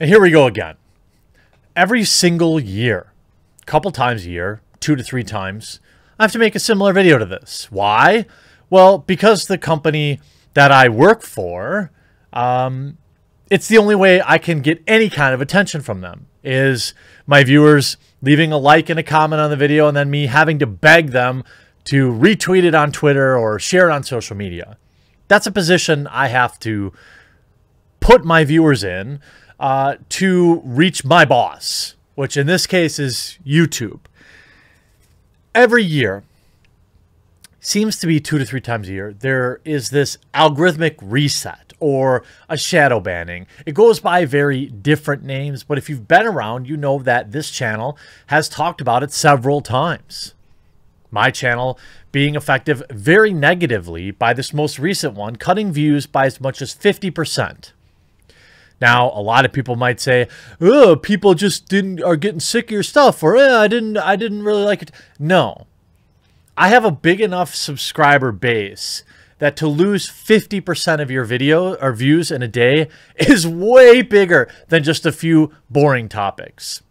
And here we go again. Every single year, a couple times a year, 2 to 3 times, I have to make a similar video to this. Why? Well, because the company that I work for, it's the only way I can get any kind of attention from them is my viewers leaving a like and a comment on the video and then me having to beg them to retweet it on Twitter or share it on social media. That's a position I have to put my viewers in to reach my boss, which in this case is YouTube. Every year, seems to be 2 to 3 times a year, there is this algorithmic reset or a shadow banning. It goes by very different names, but if you've been around, you know that this channel has talked about it several times. My channel being affected very negatively by this most recent one, cutting views by as much as 50%. Now, a lot of people might say, "Oh, people just are getting sick of your stuff," or I didn't really like it." No. I have a big enough subscriber base that to lose 50% of your video or views in a day is way bigger than just a few boring topics.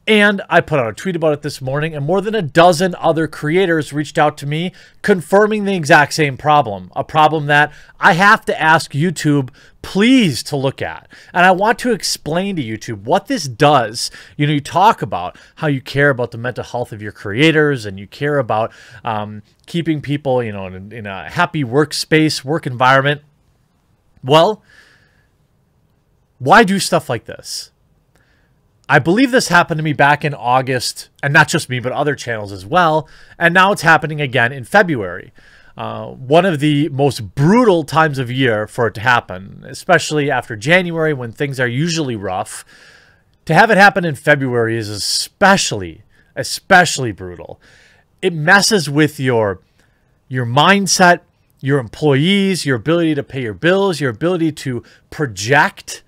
And I put out a tweet about it this morning, and more than a dozen other creators reached out to me confirming the exact same problem, a problem that I have to ask YouTube please to look at. And I want to explain to YouTube what this does. You know, you talk about how you care about the mental health of your creators and you care about keeping people, you know, in a happy workspace, work environment. Well, why do stuff like this? I believe this happened to me back in August, and not just me, but other channels as well. And now it's happening again in February. One of the most brutal times of year for it to happen, especially after January when things are usually rough. To have it happen in February is especially brutal. It messes with your mindset, your employees, your ability to pay your bills, your ability to project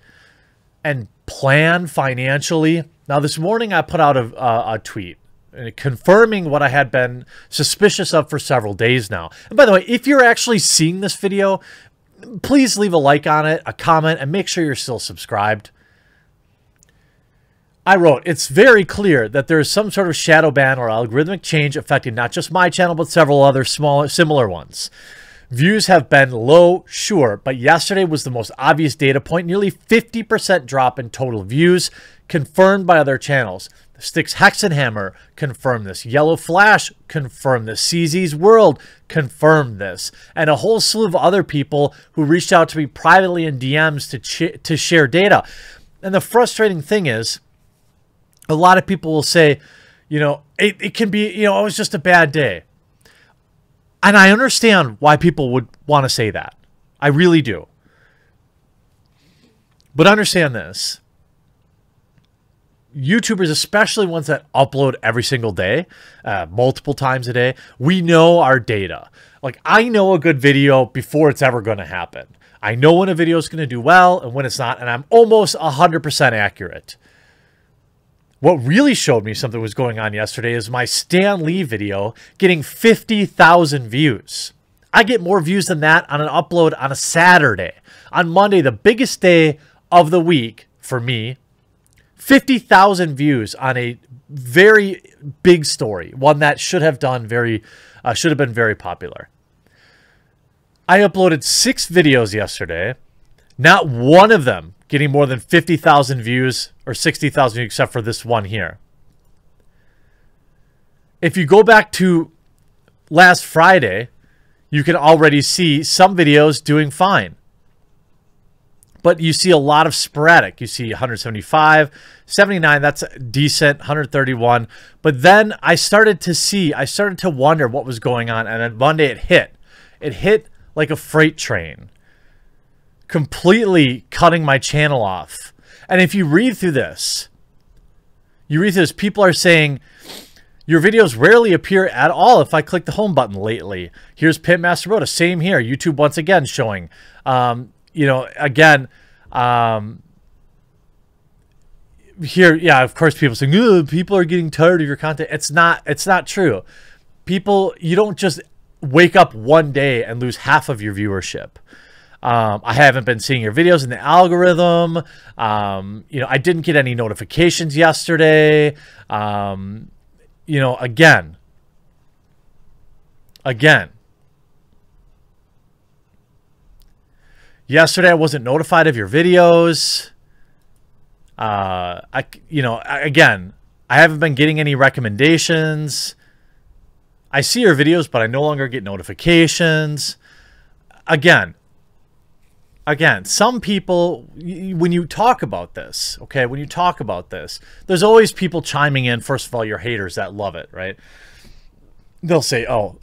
and plan financially. Now, this morning I put out a tweet confirming what I had been suspicious of for several days now. And by the way, if you're actually seeing this video, please leave a like on it, a comment, and make sure you're still subscribed. I wrote, it's very clear that there is some sort of shadow ban or algorithmic change affecting not just my channel, but several other similar ones. Views have been low, sure, but yesterday was the most obvious data point. Nearly 50% drop in total views, confirmed by other channels. Styx Hexenhammer confirmed this. Yellow Flash confirmed this. CZ's World confirmed this. And a whole slew of other people who reached out to me privately in DMs to share data. And the frustrating thing is, a lot of people will say, you know, it can be, you know, it was just a bad day. And I understand why people would want to say that. I really do. But understand this. YouTubers, especially ones that upload every single day, multiple times a day, we know our data. Like, I know a good video before it's ever going to happen. I know when a video is going to do well and when it's not, and I'm almost 100% accurate. What really showed me something was going on yesterday is my Stan Lee video getting 50,000 views. I get more views than that on an upload on a Saturday. On Monday, the biggest day of the week for me, 50,000 views on a very big story, one that should have been very popular. I uploaded 6 videos yesterday, not one of them getting more than 50,000 views or 60,000 views, except for this one here. If you go back to last Friday, you can already see some videos doing fine. But you see a lot of sporadic. You see 175, 79, that's decent, 131. But then I started to wonder what was going on. And on Monday it hit. It hit like a freight train, completely cutting my channel off. And if you read through this, people are saying, your videos rarely appear at all if I click the home button lately. Here's Pimp Master Rhoda. Same here. YouTube once again showing, you know, again, here, yeah, of course, people saying, oh, people are getting tired of your content. It's not true. People, you don't just wake up one day and lose half of your viewership. I haven't been seeing your videos in the algorithm. You know, I didn't get any notifications yesterday. You know, again. Yesterday I wasn't notified of your videos. Again, I haven't been getting any recommendations. I see your videos, but I no longer get notifications. Again, some people, when you talk about this, okay, when you talk about this, there's always people chiming in. First of all, your haters that love it, right? They'll say, oh,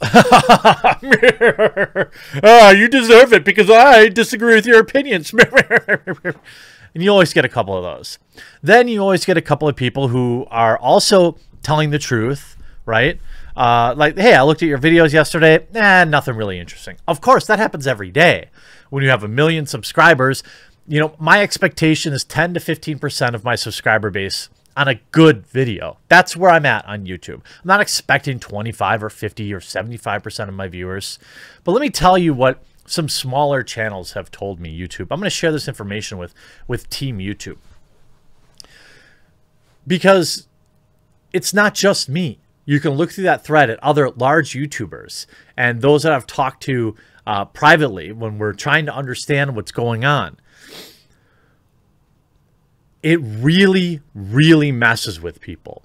you deserve it because I disagree with your opinions. And you always get a couple of those. Then you always get a couple of people who are also telling the truth, right? Like, hey, I looked at your videos yesterday. Nothing really interesting. Of course, that happens every day. When you have 1 million subscribers, you know, my expectation is 10 to 15% of my subscriber base on a good video. That's where I'm at on YouTube. I'm not expecting 25 or 50 or 75% of my viewers. But let me tell you what some smaller channels have told me, YouTube. I'm going to share this information with Team YouTube. Because it's not just me. You can look through that thread at other large YouTubers and those that I've talked to privately when we're trying to understand what's going on. It really, really messes with people,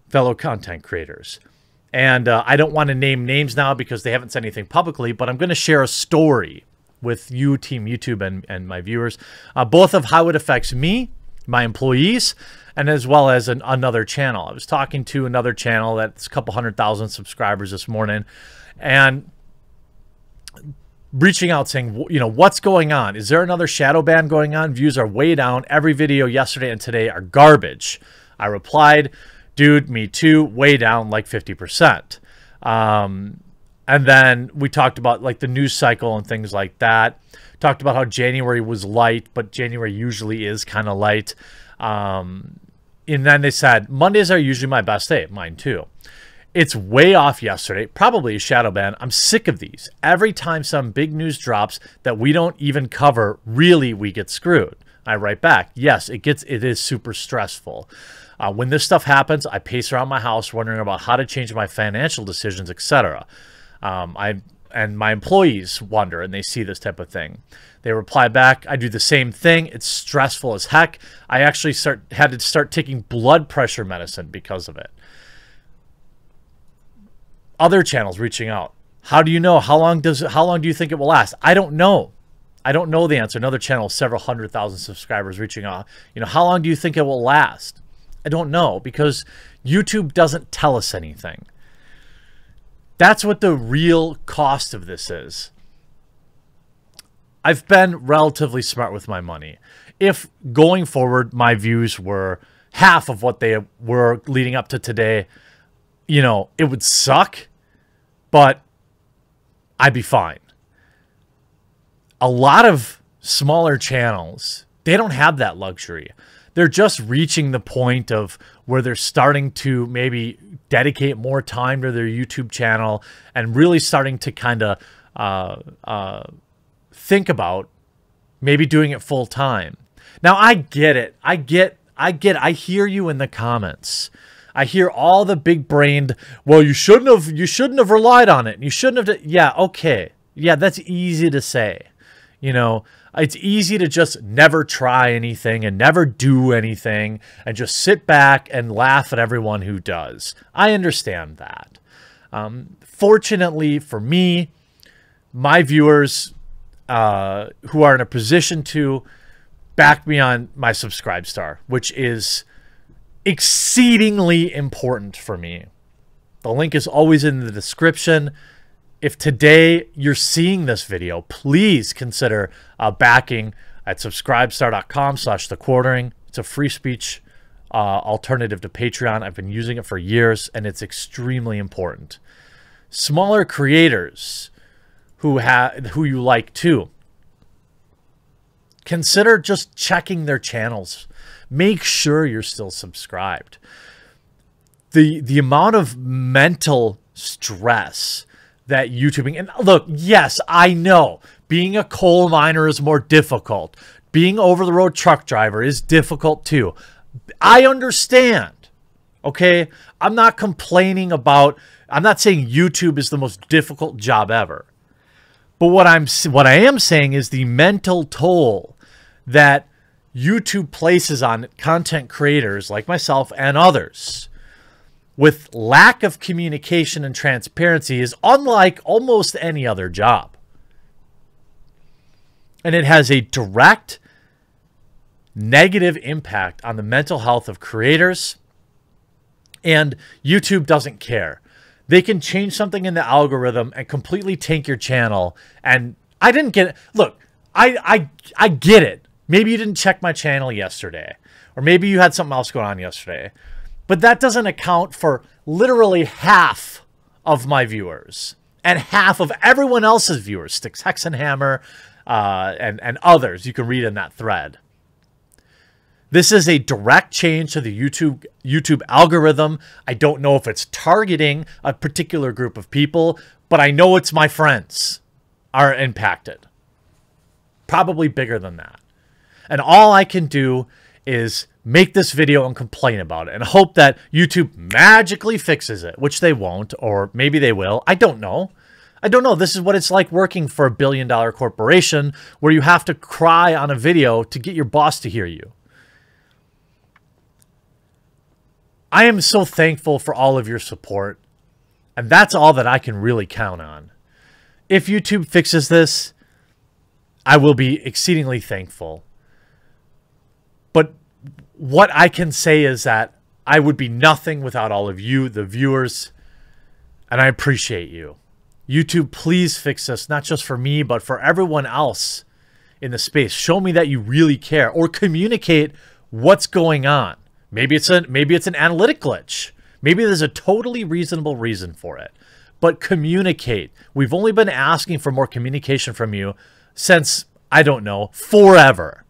fellow content creators. And I don't want to name names now because they haven't said anything publicly, but I'm going to share a story with you, Team YouTube, and my viewers, both of how it affects me, my employees, and as well as another channel. I was talking to another channel that's a couple 100,000 subscribers this morning, and reaching out saying, you know, what's going on? Is there another shadow ban going on? Views are way down. Every video yesterday and today are garbage. I replied, dude, me too, way down like 50%. And then we talked about like the news cycle and things like that. Talked about how January was light, but January usually is kind of light. And then they said, Mondays are usually my best day. Mine too. It's way off yesterday. Probably a shadow ban. I'm sick of these. Every time some big news drops that we don't even cover, really, we get screwed. I write back, yes, it is super stressful. When this stuff happens, I pace around my house wondering about how to change my financial decisions, etc. And my employees wonder, and they see this type of thing. They reply back, I do the same thing. It's stressful as heck. I actually had to start taking blood pressure medicine because of it. Other channels reaching out. How do you know? How long do you think it will last? I don't know. I don't know the answer. Another channel, several 100,000 subscribers reaching out. You know, how long do you think it will last? I don't know, because YouTube doesn't tell us anything. That's what the real cost of this is. I've been relatively smart with my money. If going forward my views were half of what they were leading up to today, you know, it would suck, but I'd be fine. A lot of smaller channels, they don't have that luxury. They're just reaching the point of where they're starting to maybe dedicate more time to their YouTube channel and really starting to kind of think about maybe doing it full time. Now, I get it. I hear you in the comments. I hear all the big-brained, well, you shouldn't have relied on it. You shouldn't have. Yeah, okay. Yeah, that's easy to say. You know, it's easy to just never try anything and never do anything and just sit back and laugh at everyone who does. I understand that. Fortunately for me, my viewers who are in a position to back me on my Subscribe Star, which is exceedingly important for me. The link is always in the description. If today you're seeing this video, please consider backing at subscribestar.com/thequartering. It's a free speech alternative to Patreon. I've been using it for years, and it's extremely important. Smaller creators who you like too, consider just checking their channels. Make sure you're still subscribed. The amount of mental stress that YouTubing, and look, yes, I know Being a coal miner is more difficult. Being over-the-road truck driver is difficult too. I understand. Okay? I'm not complaining about, I'm not saying YouTube is the most difficult job ever. But what I am saying is the mental toll that YouTube places on content creators like myself and others with lack of communication and transparency is unlike almost any other job. And it has a direct negative impact on the mental health of creators, and YouTube doesn't care. They can change something in the algorithm and completely tank your channel. And I didn't get it. Look, I get it. Maybe you didn't check my channel yesterday, or maybe you had something else going on yesterday, but that doesn't account for literally half of my viewers and half of everyone else's viewers. Sticks Hexenhammer, and others you can read in that thread. This is a direct change to the YouTube algorithm. I don't know if it's targeting a particular group of people, but I know it's my friends are impacted. Probably bigger than that. And all I can do is make this video and complain about it and hope that YouTube magically fixes it, which they won't, or maybe they will. I don't know. I don't know. This is what it's like working for $1 billion corporation where you have to cry on a video to get your boss to hear you. I am so thankful for all of your support, and that's all that I can really count on. If YouTube fixes this, I will be exceedingly thankful. But what I can say is that I would be nothing without all of you, the viewers, and I appreciate you. YouTube, please fix this, not just for me, but for everyone else in the space. Show me that you really care, or communicate what's going on. Maybe it's an analytic glitch. Maybe there's a totally reasonable reason for it. But communicate. We've only been asking for more communication from you since, I don't know, forever.